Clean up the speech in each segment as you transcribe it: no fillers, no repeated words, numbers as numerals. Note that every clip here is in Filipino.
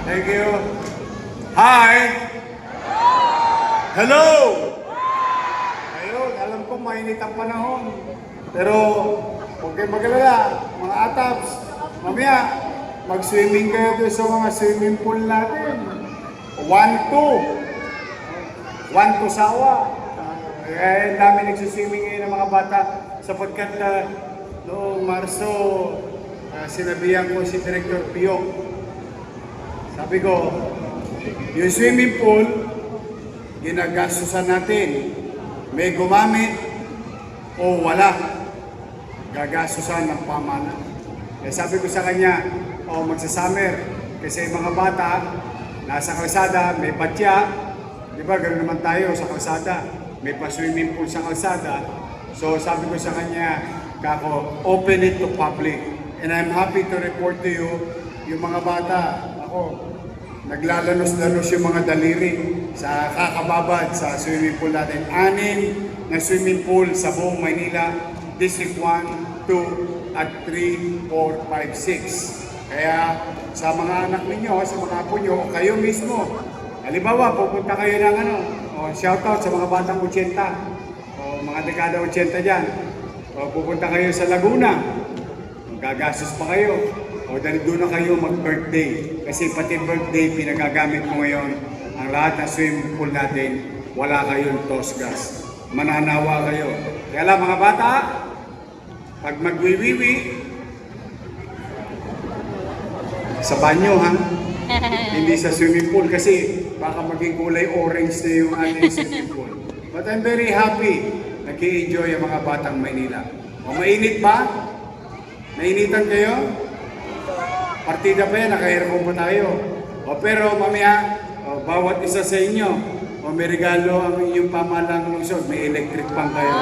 Thank you. Hi! Hello! Ayun, alam ko mainit ang panahon. Pero, huwag kayong mag-alala, mga atabs. Mamaya, mag-swimming kayo doon sa mga swimming pool natin. 1-2 sawa. Kaya namin nagsiswimming ngayon ng mga bata sapagkat noong Marso, sinabihan ko si Director Pio. Sabi ko, yung swimming pool, ginagastusan natin. May gumamit o wala. Gagastusan ng pamahalaan. Eh sabi ko sa kanya, magsasummer. Kasi mga bata, nasa kalsada, may batya. Di ba, ganoon naman tayo sa kalsada. May pa-swimming pool sa kalsada. So sabi ko sa kanya, kako, open it to public. And I'm happy to report to you, yung mga bata, naglalanos-lanos yung mga daliri sa kakababad sa swimming pool natin. 6 na swimming pool sa buong Maynila, District 1, 2, at 3, 4, 5, 6. Kaya sa mga anak ninyo, sa mga apo nyo, kayo mismo, halimbawa, pupunta kayo ng shoutout sa mga batang 80, o mga dekada 80 dyan, o pupunta kayo sa Laguna, gagastos pa kayo, o dahil doon na kayo mag-birthday. Kasi pati birthday, pinagagamit ko ngayon, ang lahat ng swimming pool natin, wala kayong tosgas. Mananawa kayo. Kaya lang mga bata, pag magwiwiwi, sa banyo ha, hindi sa swimming pool kasi baka maging kulay orange na yung ating swimming pool. But I'm very happy, nag-i-enjoy ang mga batang Maynila. O mainit ba? Nainitan kayo? Partida pa yan, naka-aircon pa tayo. Pero mamaya, bawat isa sa inyo, may regalo ang inyong pamahalang lungsod, may electric pan kayo.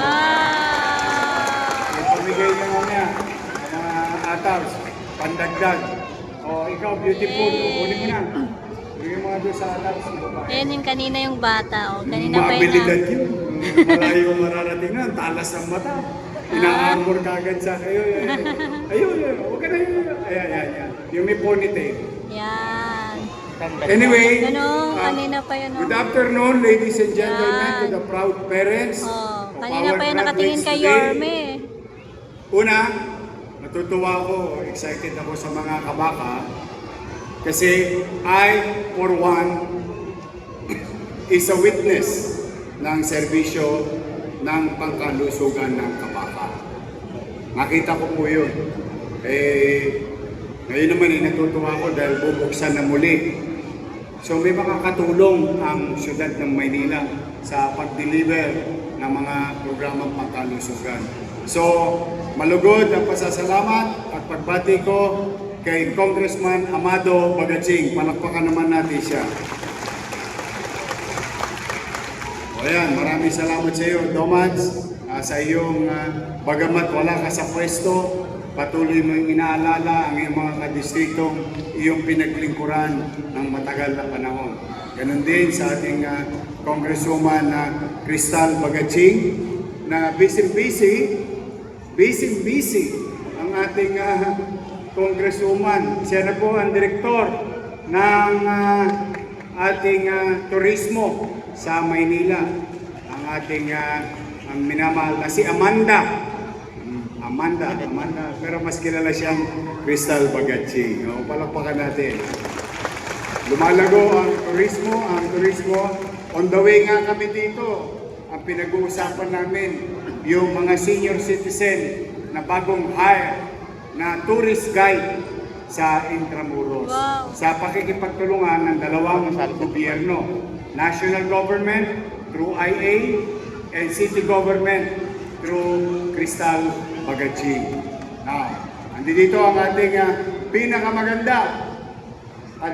Pamigay nyo mamaya, mga atars, pandagdag. Ikaw, beautiful, kunin mo na. Kunin mo na doon sa atars. Ayan yung kanina yung bata. Kanina pa Maabilidad yun. Malayo mararating na, talas ng mata. Ina-armor ka agad sa kayo. Ayun, huwag ka na yun. Ayan. Yung may ponytail. Yan. Anyway, kanina pa yun. Good afternoon, ladies and gentlemen, to the proud parents. Kanina pa yun nakatingin kay Yorme. Una, natutuwa ako, excited ako sa mga kabaka. Kasi I, for one, is a witness ng serbisyo ng pangkalusugan ng kabaka. Nakita ko po yun. Ngayon naman natutuwa ako dahil bubuksan na muli. So may makakatulong ang syudad ng Maynila sa pag-deliver ng mga programang pangkalusugan. So malugod ang pasasalamat at pagbati ko kay Congressman Amado Bagatsing. Palakpakan naman natin siya. Ayan, maraming salamat sa iyo, Domats, sa iyong bagamat wala ka sa pwesto, patuloy mo yung inaalala ang iyong mga kadistritong iyong pinaglingkuran ng matagal na panahon. Ganon din sa ating Congresswoman Cristal Bagatsing na busy ang ating Congresswoman. Siya na po ang direktor ng ating turismo sa Maynila. Ang ating ang minamahal na si Amanda. Pero mas kilala siyang Cristal Bagatsing. Palakpakan natin. Lumalago ang turismo. On the way nga kami dito, ang pinag-uusapan namin, yung mga senior citizen na bagong hire na tourist guide sa Intramuros. Wow. Sa pakikipagtulungan ng dalawang gobyerno, national government through IA and city government through Cristal Bagatsing. Now, andito ang ating pinakamaganda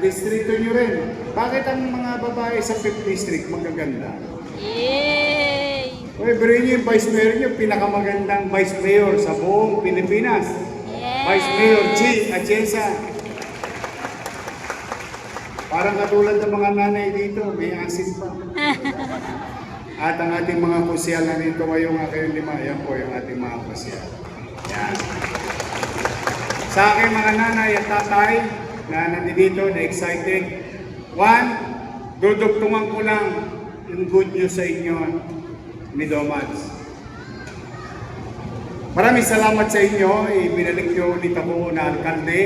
distrito nyo rin. Bakit ang mga babae sa 5th District magaganda? Yay! Pero yun yung Vice Mayor nyo, pinakamagandang Vice Mayor sa buong Pilipinas. Yay! Vice Mayor G. Atienza. Parang katulad ng mga nanay dito, may asin pa. At ang ating mga kusyal na dito ngayong kayong 5, yan po yung ating mga kusyal. Yan. Sa aking mga nanay at tatay, na nandito, na excited. One, dudugtungan ko lang yung good news sa inyo ni Domads. Maraming salamat sa inyo. Ibinalik nyo ulit ako na alkalde.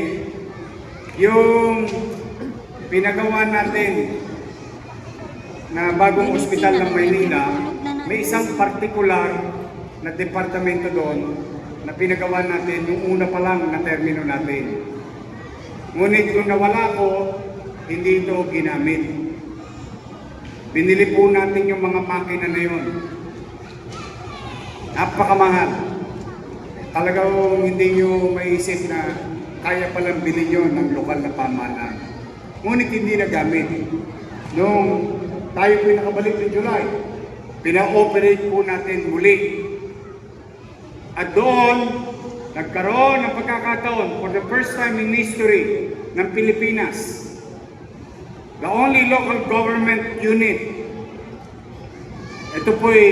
Yung pinagawa natin na bagong ospital ng Maynila, may isang partikular na departamento doon na pinagawa natin yung una pa lang na termino natin. Ngunit kung nawala ko, hindi ito ginamit. Binili po natin yung mga makina na yun. Napakamahal. Talagang hindi nyo maisip na kaya palang bilhin yun ng lokal na pamahalaan. Ngunit hindi nagamit. Nung tayo po nakabalik ng July, pina-operate po natin muli. At doon, nagkaroon ng pagkakataon for the first time in history ng Pilipinas, the only local government unit, ito po'y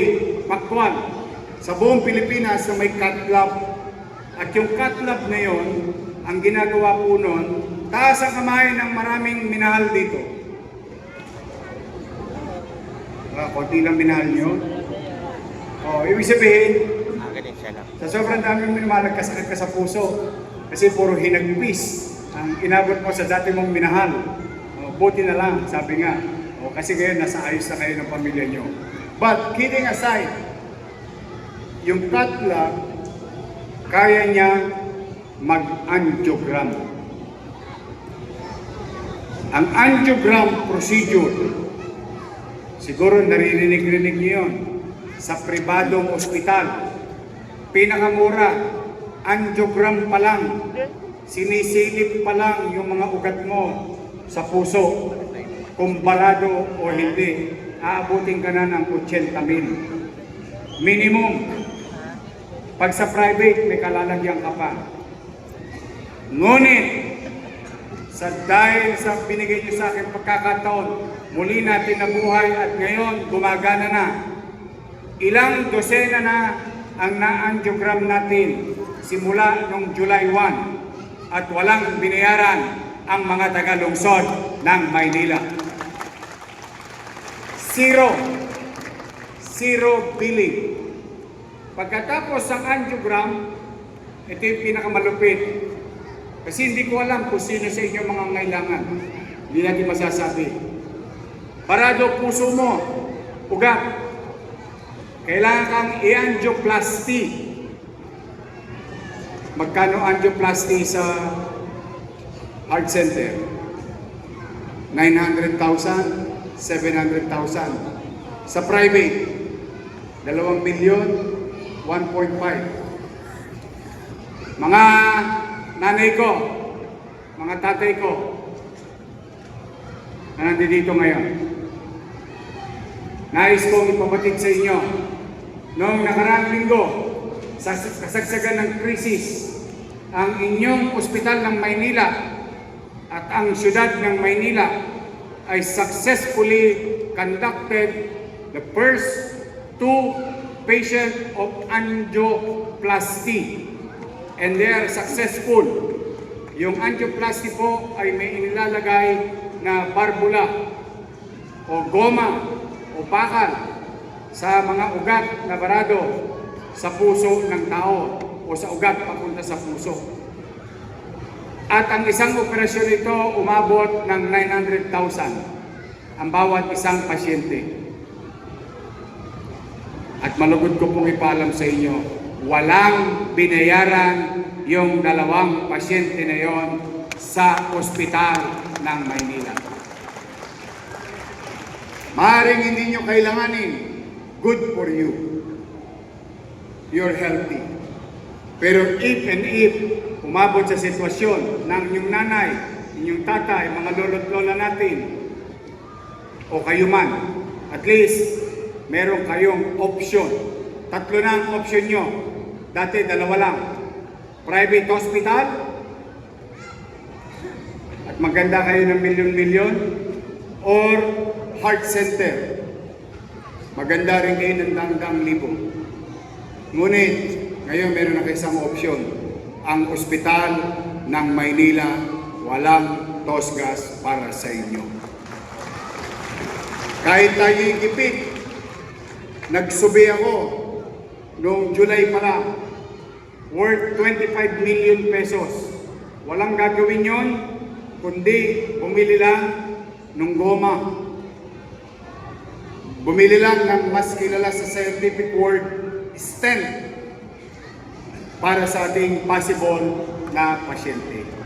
Pakuan, sa buong Pilipinas na may cat lab. At yung cat lab na yon, ang ginagawa po nun, taas ang kamay ng maraming minahal dito. Konti lang minahal nyo. Ibig sabihin, sa sobrang daming minamahal, nagkasakit ka sa puso. Kasi puro hinagpis ang inabot mo sa dati mong minahal. Buti na lang, sabi nga. Kasi ngayon, nasa ayos na kayo ng pamilya nyo. But, kidding aside, yung cat lab, kaya niya mag-angiogram. Ang angiogram procedure, siguro naririnig-rinig niyo yun, sa pribadong ospital, pinakamura, angiogram pa lang, sinisilip pa lang yung mga ugat mo sa puso, kung barado o hindi, aabutin ka na ng 80,000. Minimum. Pag sa private, may kalalagyan ka pa. Ngunit, dahil sa binigay niyo sa akin pagkakataon, muli natin nabuhay at ngayon gumagana na. Ilang dosena na ang na-angiogram natin simula noong July 1 at walang binayaran ang mga taga-lungsod ng Maynila. Zero billing. Pagkatapos ng angiogram, ito yung pinakamalupit. Kasi hindi ko alam kung sino sa inyo mga ngailangan. Hindi natin masasabi. Barado puso mo, ugat. Kailangan kang i-angioplasty. Magkano angioplasty sa heart center? 900,000, 700,000. Sa private, 2 milyon, 1.5. Mga nanay ko, mga tatay ko, na nandito ngayon, nais kong ipabatid sa inyo, noong nakaraang linggo, sa kasagsagan ng krisis, ang inyong ospital ng Maynila at ang syudad ng Maynila ay successfully conducted the first 2 patient of angioplasty, and they are successful. Yung angioplasty po ay may inilalagay na barbula o goma o bakal sa mga ugat na barado sa puso ng tao o sa ugat papunta sa puso. At ang isang operasyon ito umabot ng 900,000 ang bawat isang pasyente. At malugod ko pong ipaalam sa inyo, walang binayaran yung 2 pasyente na yon sa ospital ng Maynila. Maaaring hindi nyo kailanganin, good for you. You're healthy. Pero if umabot sa sitwasyon ng inyong nanay, inyong tatay, mga lolo't lola natin, o kayo man, at least, meron kayong option. 3 na ang option nyo. Dati 2 lang. Private hospital, at maganda kayo ng milyon-milyon, or heart center. Maganda rin kayo ng dangdang libo. Ngunit, ngayon meron na kayo isang option. Ang ospital ng Maynila, walang Tosgas para sa inyo. Kahit tayo'y gipit, nagsubi ako noong July pa lang, worth 25 million pesos. Walang gagawin yon, kundi bumili lang ng goma. Bumili lang ng mas kilala sa scientific word, stent, para sa ating possible na pasyente.